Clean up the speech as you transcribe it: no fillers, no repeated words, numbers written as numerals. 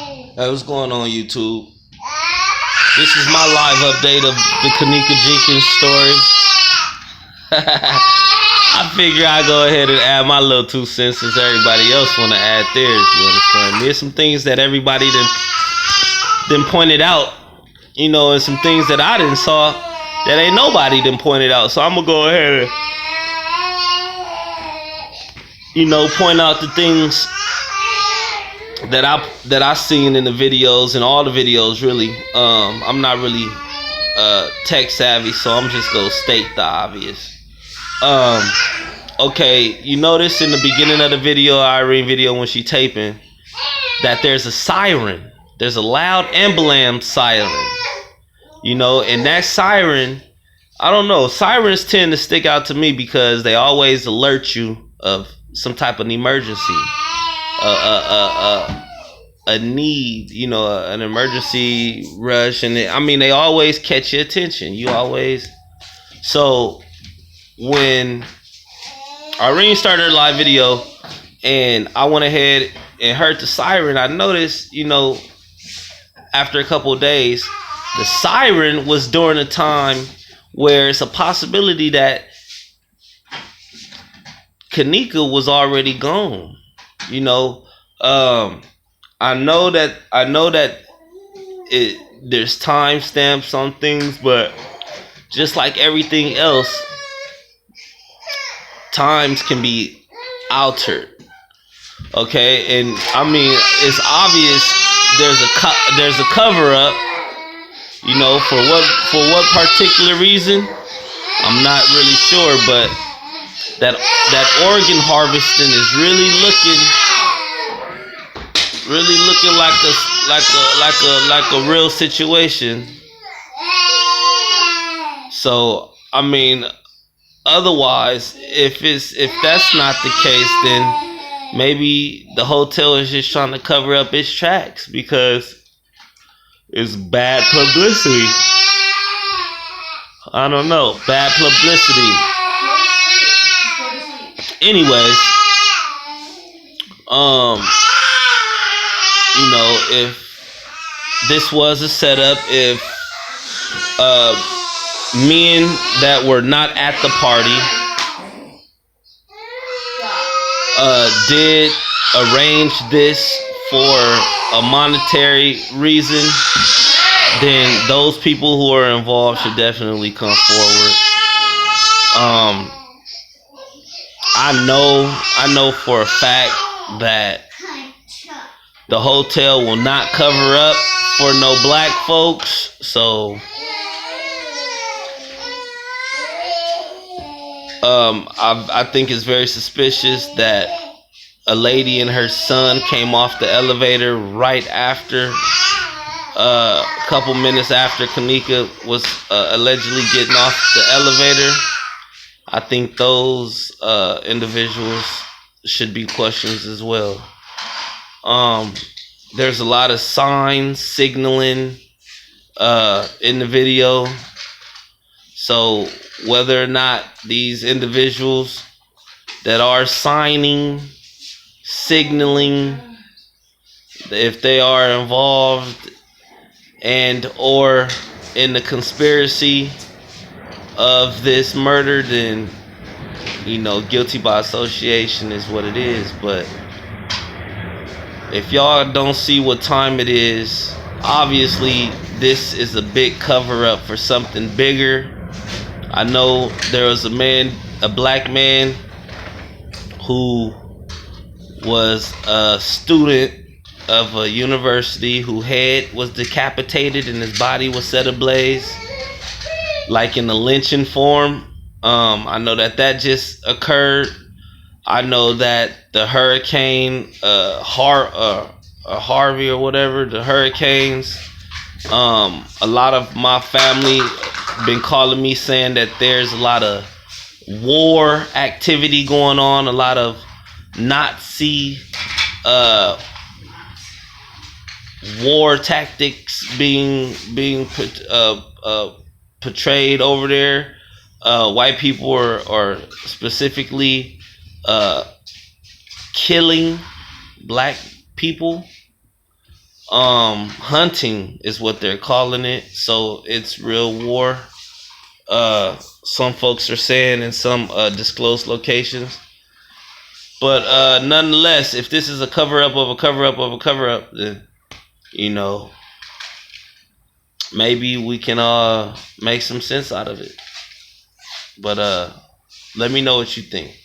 Hey, what's going on, YouTube? This is my live update of the Kenneka Jenkins story. I figure I go ahead and add my little 2 cents since everybody else want to add theirs. You understand? There's some things that everybody didn't pointed out, you know, and some things that I didn't saw that ain't nobody didn't pointed out. So I'm gonna go ahead and, you know, point out the things that I seen in the videos and all the videos. Really, I'm not really tech savvy, so I'm just gonna state the obvious. Okay, you notice in the beginning of the video, Irene video, when she taping, that there's a siren. There's a loud ambulance siren. You know, and that siren, I don't know, sirens tend to stick out to me because they always alert you of some type of emergency. A need, you know, an emergency rush, and I mean, they always catch your attention. You always. So when Irene started her live video and I went ahead and heard the siren, I noticed, you know, after a couple of days, the siren was during a time where it's a possibility that Kenneka was already gone. You know, I know that there's timestamps on things, but just like everything else, times can be altered. Okay, and I mean, it's obvious there's a cover up. You know, for what particular reason, I'm not really sure, but that organ harvesting is really looking like a real situation. So I mean, otherwise, if that's not the case, then maybe the hotel is just trying to cover up its tracks because it's bad publicity. I don't know, bad publicity. Anyways, you know, if this was a setup, if men that were not at the party did arrange this for a monetary reason, then those people who are involved should definitely come forward. I know for a fact that the hotel will not cover up for no black folks, so I think it's very suspicious that a lady and her son came off the elevator right after, a couple minutes after Kenneka was allegedly getting off the elevator. I think those individuals should be questioned as well. There's a lot of signs signaling in the video. So whether or not these individuals that are signaling, if they are involved and or in the conspiracy of this murder, then, you know, guilty by association is what it is. But if y'all don't see what time it is, obviously this is a big cover up for something bigger. I know there was a black man who was a student of a university whose head was decapitated and his body was set ablaze, like in a lynching form. I know that just occurred. I know that the hurricane, Harvey or whatever, the hurricanes, a lot of my family been calling me saying that there's a lot of war activity going on, a lot of Nazi war tactics being portrayed over there. White people are specifically killing black people. hunting is what they're calling it. So it's real war. Some folks are saying in some disclosed locations. But nonetheless, if this is a cover up of a cover up of a cover up, then you know maybe we can make some sense out of it. But let me know what you think.